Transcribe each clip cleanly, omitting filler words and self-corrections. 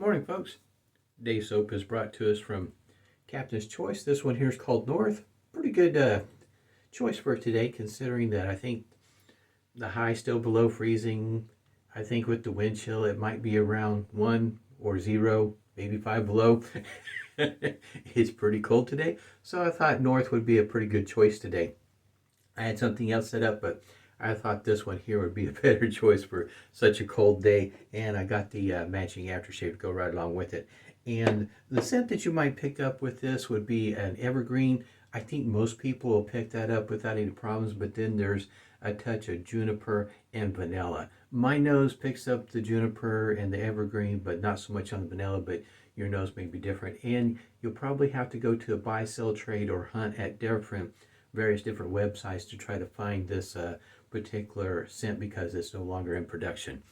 Morning, folks. Today's soap is brought to us from Captain's Choice. This one here is called North. Pretty good choice for today, considering that I think the high still below freezing. I think with the wind chill, it might be around 1 or 0, maybe 5 below. It's pretty cold today, so I thought North would be a pretty good choice today. I had something else set up, but I thought this one here would be a better choice for such a cold day, and I got the matching aftershave to go right along with it. And the scent that you might pick up with this would be an Evergreen. I think most people will pick that up without any problems, but then there's a touch of juniper and vanilla. My nose picks up the juniper and the Evergreen, but not so much on the vanilla, but your nose may be different. And you'll probably have to go to a buy, sell, trade, or hunt at various different websites to try to find this particular scent because it's no longer in production.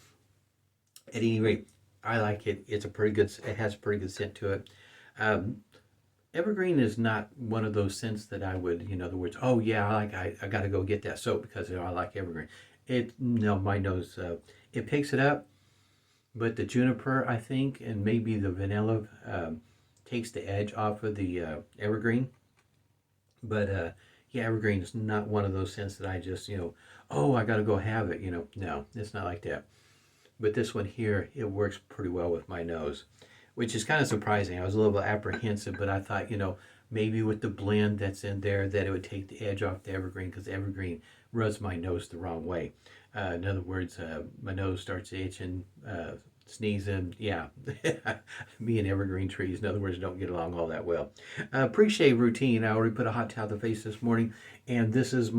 At any rate, I like it. It has a pretty good scent to it. Evergreen is not one of those scents that I would, in other words, oh yeah, I got to go get that soap because I like Evergreen. My nose, it picks it up, but the juniper, I think, and maybe the vanilla takes the edge off of the Evergreen. But yeah, Evergreen is not one of those scents that I just, oh, I got to go have it, No, it's not like that. But this one here, it works pretty well with my nose, which is kind of surprising. I was a little bit apprehensive, but I thought, maybe with the blend that's in there that it would take the edge off the Evergreen because Evergreen rubs my nose the wrong way. In other words, my nose starts itching, sneezing. Yeah, me and Evergreen trees, in other words, don't get along all that well. Pre-shave routine. I already put a hot towel to the face this morning, and this is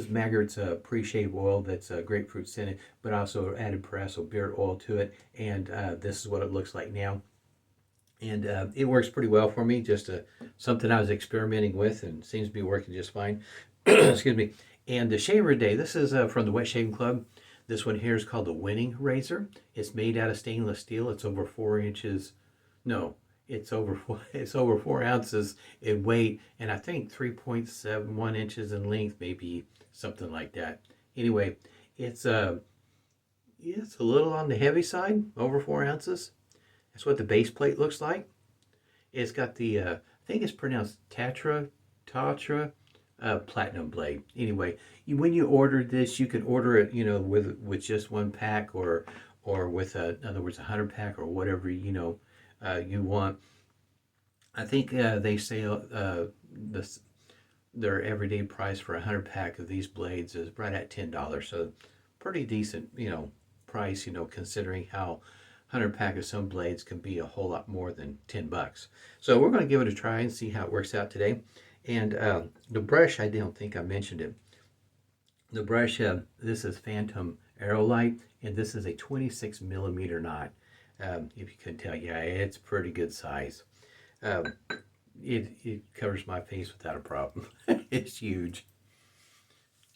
Maggard's pre-shave oil that's grapefruit scented, but also added Proraso beard oil to it, and this is what it looks like now. And it works pretty well for me, just something I was experimenting with and seems to be working just fine. Excuse me. And the shaver day, this is from the Wet Shaving Club. This one here is called the Winning Razor. It's made out of stainless steel. It's over 4 inches. No, it's over 4 ounces in weight, and I think 3.71 inches in length, maybe something like that. Anyway, it's a little on the heavy side, over 4 ounces. That's what the base plate looks like. It's got the I think it's pronounced Tatra platinum blade. Anyway, when you order this, you can order it, with just one pack or with in other words, 100 pack or whatever you want. I think they sell their everyday price for a 100 pack of these blades is right at $10. So pretty decent, price, considering how 100 pack of some blades can be a whole lot more than $10. So we're going to give it a try and see how it works out today. And the brush, I don't think I mentioned it. The brush, this is Phantom Aerolite, and this is a 26 millimeter knot. If you couldn't tell, yeah, it's pretty good size. It covers my face without a problem. It's huge.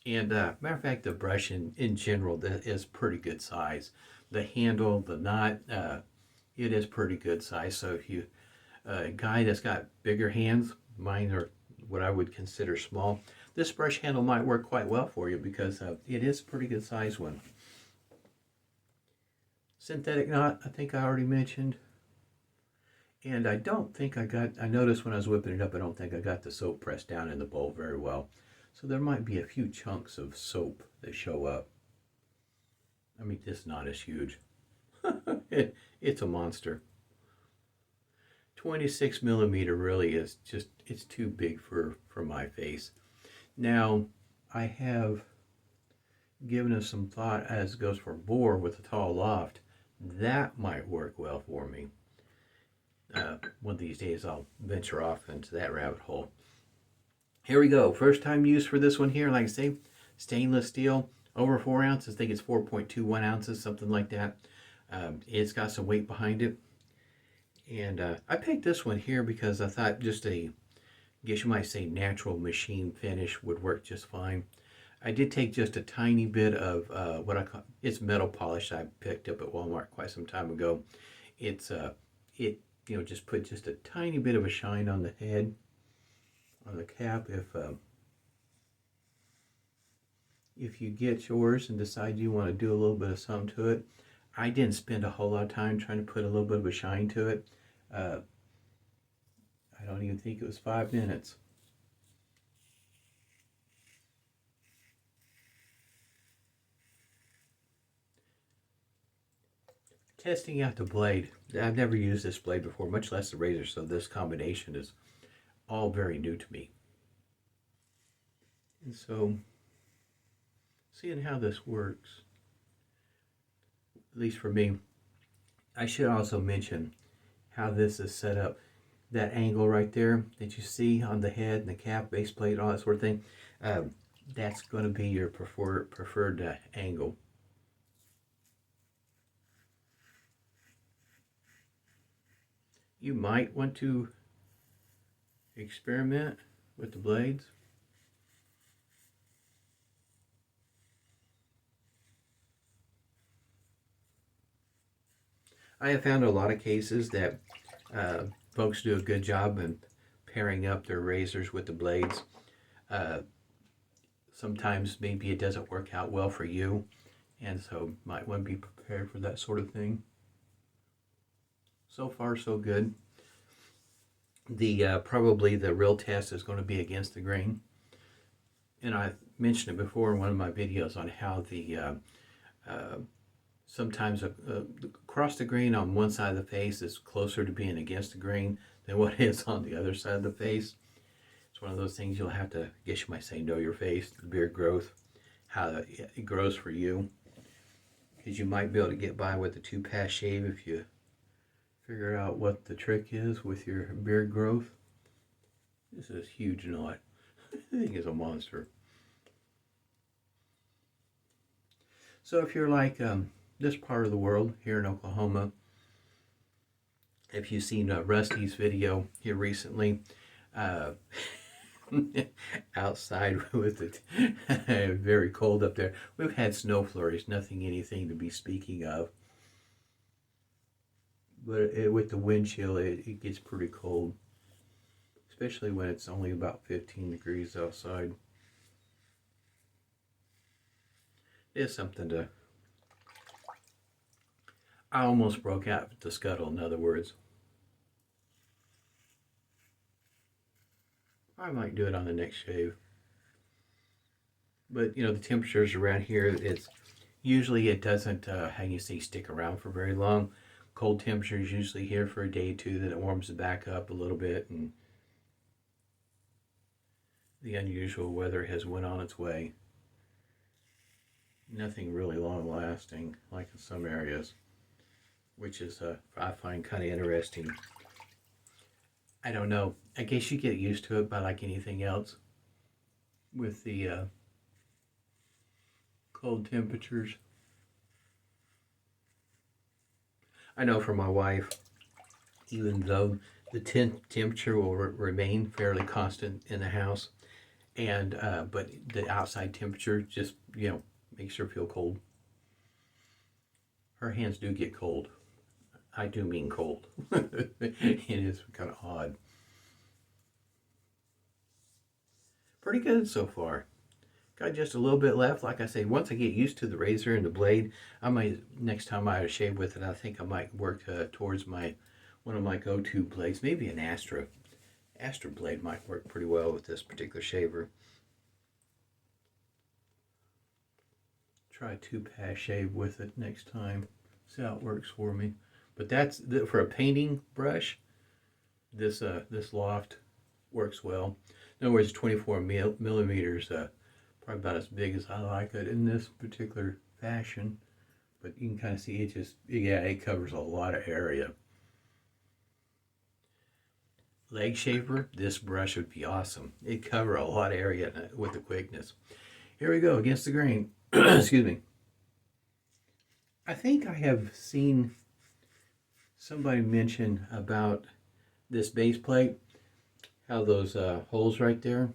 And matter of fact, the brush in general is pretty good size. The handle, the knot, it is pretty good size. So if you, a guy that's got bigger hands, mine are what I would consider small, this brush handle might work quite well for you because it is a pretty good size one. Synthetic knot, I think I already mentioned. And I don't think I noticed when I was whipping it up, I don't think I got the soap pressed down in the bowl very well. So there might be a few chunks of soap that show up. I mean, this knot is huge. It's a monster. 26 millimeter really is just, it's too big for my face. Now, I have given it some thought as it goes for bore with a tall loft. That might work well for me. One of these days I'll venture off into that rabbit hole. Here we go. First time use for this one here. Like I say, stainless steel, over 4 ounces. I think it's 4.21 ounces, something like that. It's got some weight behind it. And I picked this one here because I thought just I guess you might say natural machine finish would work just fine. I did take just a tiny bit of what I call, it's metal polish I picked up at Walmart quite some time ago. It's just put just a tiny bit of a shine on the head, on the cap. If you get yours and decide you want to do a little bit of something to it, I didn't spend a whole lot of time trying to put a little bit of a shine to it. I don't even think it was 5 minutes. Testing out the blade. I've never used this blade before, much less the razor, so this combination is all very new to me. And so, seeing how this works, at least for me, I should also mention how this is set up. That angle right there that you see on the head and the cap, base plate, all that sort of thing, that's going to be your preferred angle. You might want to experiment with the blades. I have found a lot of cases that folks do a good job in pairing up their razors with the blades. Sometimes maybe it doesn't work out well for you, and so might want to be prepared for that sort of thing. So far, so good. The probably the real test is going to be against the grain, and I mentioned it before in one of my videos on how the sometimes across the grain on one side of the face is closer to being against the grain than what it is on the other side of the face. It's one of those things you'll have to, I guess you might say, know your face, the beard growth, how it grows for you, because you might be able to get by with a 2-pass shave if you figure out what the trick is with your beard growth. This is a huge knot. I think it's a monster. So if you're like this part of the world here in Oklahoma, if you've seen Rusty's video here recently, outside with it very cold up there. We've had snow flurries, anything to be speaking of. But with the wind chill, it gets pretty cold, especially when it's only about 15 degrees outside. It's something to... I almost broke out the scuttle, in other words. I might do it on the next shave. But, you know, the temperatures around here, usually it doesn't, how you say, stick around for very long. Cold temperatures usually here for a day or two, then it warms it back up a little bit, and the unusual weather has went on its way. Nothing really long lasting like in some areas, which is I find kind of interesting. I don't know. I guess you get used to it by like anything else with the cold temperatures. I know for my wife, even though the temperature will remain fairly constant in the house, and but the outside temperature just, you know, makes her feel cold. Her hands do get cold. I do mean cold. It is kind of odd. Pretty good so far. Got just a little bit left. Like I say, once I get used to the razor and the blade, I might, next time I shave with it, I think I might work towards one of my go-to blades. Maybe an Astra blade might work pretty well with this particular shaver. Try a 2-pass shave with it next time. See how it works for me. But that's for a painting brush. This loft works well. In other words, 24 millimeters, probably about as big as I like it in this particular fashion. But you can kind of see it covers a lot of area. Leg shaver, this brush would be awesome. It'd cover a lot of area with the quickness. Here we go, against the grain. Excuse me. I think I have seen somebody mention about this base plate, how those holes right there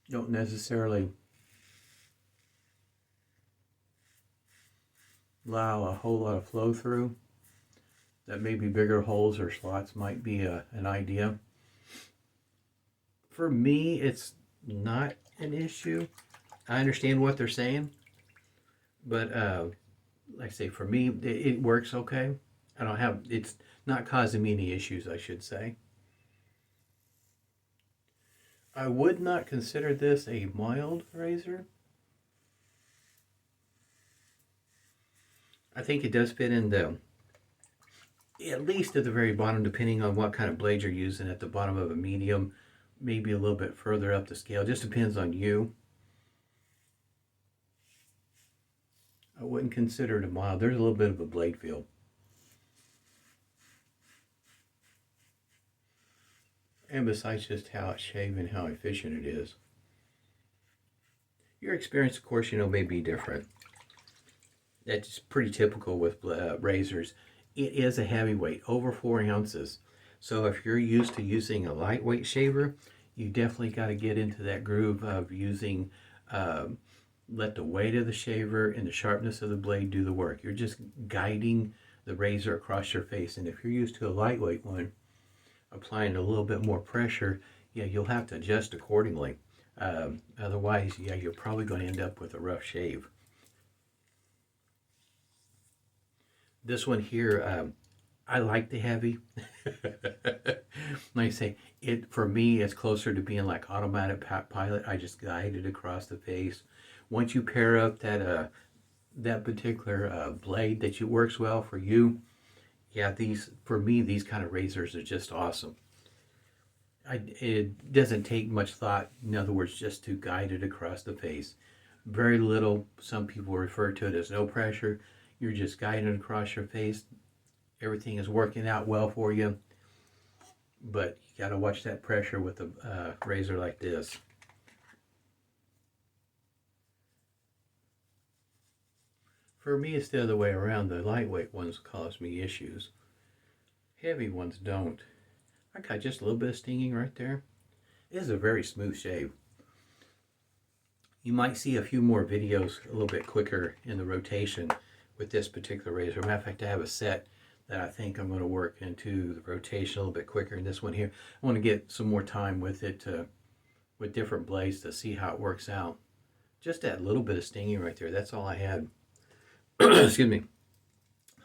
don't necessarily allow a whole lot of flow through. That maybe bigger holes or slots might be an idea. For me, it's not an issue. I understand what they're saying. But like I say, for me, it works okay. It's not causing me any issues, I should say. I would not consider this a mild razor. I think it does fit in at least at the very bottom, depending on what kind of blade you're using, at the bottom of a medium, maybe a little bit further up the scale. Just depends on you. I wouldn't consider it a mild. There's a little bit of a blade feel. And besides just how it's shaved and how efficient it is. Your experience, of course, may be different. That's pretty typical with razors. It is a heavyweight, over 4 ounces. So if you're used to using a lightweight shaver, you definitely got to get into that groove of using, let the weight of the shaver and the sharpness of the blade do the work. You're just guiding the razor across your face. And if you're used to a lightweight one, applying a little bit more pressure, yeah, you'll have to adjust accordingly. Otherwise, yeah, you're probably going to end up with a rough shave. This one here, I like the heavy. Like I say, for me, it's closer to being like automatic pilot. I just guide it across the face. Once you pair up that particular blade that works well for you, yeah, for me, these kind of razors are just awesome. It doesn't take much thought, in other words, just to guide it across the face. Very little. Some people refer to it as no pressure. You're just guiding it across your face. Everything is working out well for you. But you got to watch that pressure with a razor like this. For me, it's the other way around. The lightweight ones cause me issues. Heavy ones don't. I got just a little bit of stinging right there. It is a very smooth shave. You might see a few more videos a little bit quicker in the rotation with this particular razor. Matter of fact, I have a set that I think I'm going to work into the rotation a little bit quicker in this one here. I want to get some more time with it, with different blades, to see how it works out. Just that little bit of stinging right there. That's all I had. Excuse me.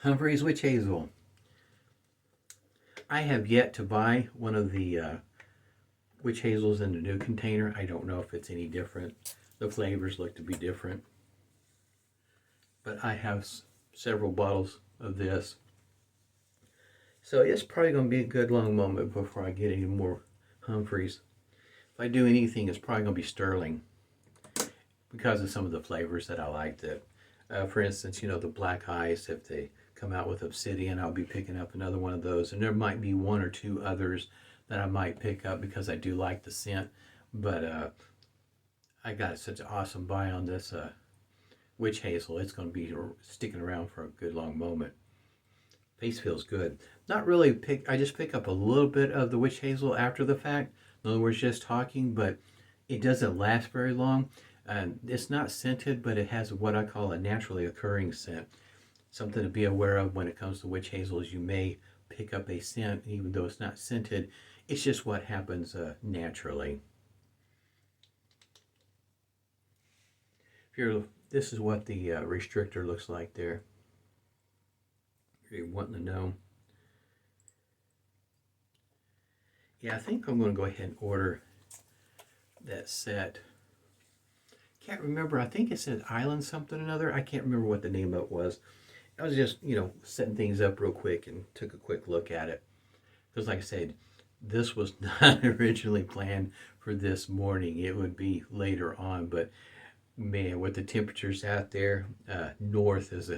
Humphreys witch hazel. I have yet to buy one of the witch hazels in the new container. I don't know if it's any different. The flavors look to be different. But I have several bottles of this. So it's probably going to be a good long moment before I get any more Humphreys. If I do anything, it's probably going to be Sterling, because of some of the flavors that I like. For instance, the black ice, if they come out with Obsidian, I'll be picking up another one of those. And there might be one or two others that I might pick up because I do like the scent. But I got such an awesome buy on this witch hazel. It's going to be sticking around for a good long moment. Face feels good. Not really I just pick up a little bit of the witch hazel after the fact. In other words, just talking, but it doesn't last very long. It's not scented, but it has what I call a naturally occurring scent. Something to be aware of when it comes to witch hazel is you may pick up a scent, even though it's not scented. It's just what happens naturally. This is what the restrictor looks like there. If you're wanting to know. Yeah, I think I'm going to go ahead and order that set. Can't remember. I think it said Island something or another. I can't remember what the name of it was. I was just, setting things up real quick and took a quick look at it. Because like I said, this was not originally planned for this morning. It would be later on, but man, with the temperatures out there, north is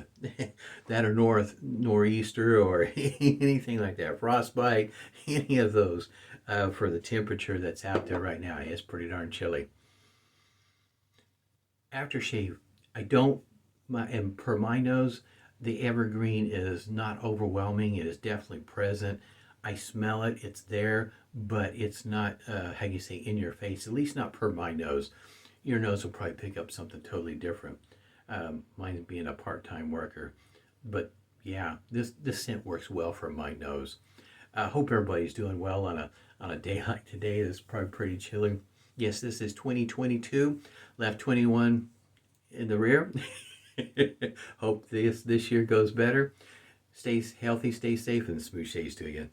that or nor'easter or anything like that, frostbite, any of those, for the temperature that's out there right now, it's pretty darn chilly. Aftershave, and per my nose, the Evergreen is not overwhelming. It is definitely present. I smell it, it's there, but it's not, how do you say, in your face, at least not per my nose. Your nose will probably pick up something totally different. Mine being a part-time worker. But yeah, this scent works well for my nose. I hope everybody's doing well on a day like today. It's probably pretty chilly. Yes, this is 2022. Left 21 in the rear. Hope this year goes better. Stay healthy, stay safe, and smooth shades to you.